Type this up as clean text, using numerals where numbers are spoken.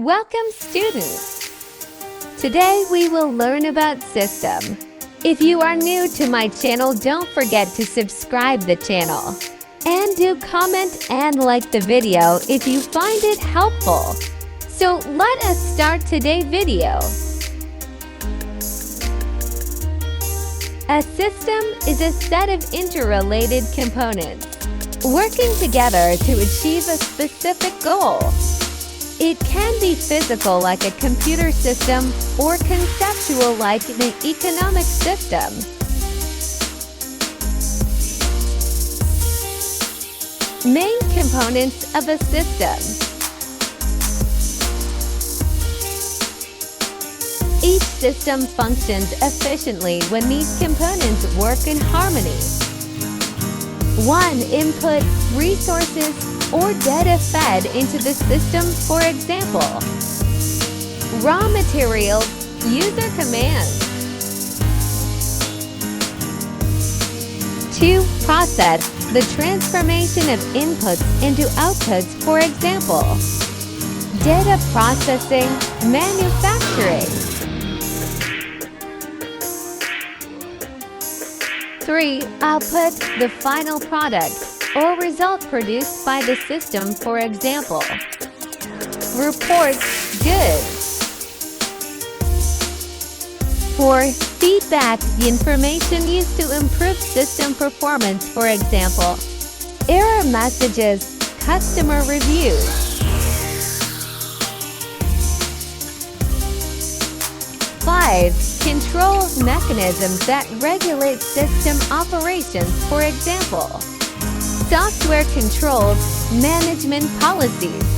Welcome, students! Today we will learn about system. If you are new to my channel, don't forget to subscribe the channel. And do comment and like the video if you find it helpful. So let us start today's video. A system is a set of interrelated components working together to achieve a specific goal. It can be physical like a computer system or conceptual like an economic system. Main components of a system. Each system functions efficiently when these components work in harmony. 1. Input, resources, or data fed into the system, for example, raw materials, user commands. 2. Process, the transformation of inputs into outputs, for example, data processing, manufacturing. 3. Output, the final product or result produced by the system, for example, reports, goods. 4. Feedback, the information used to improve system performance, for example, error messages, customer reviews. 5. Control mechanisms that regulate system operations, for example, software controls, management policies.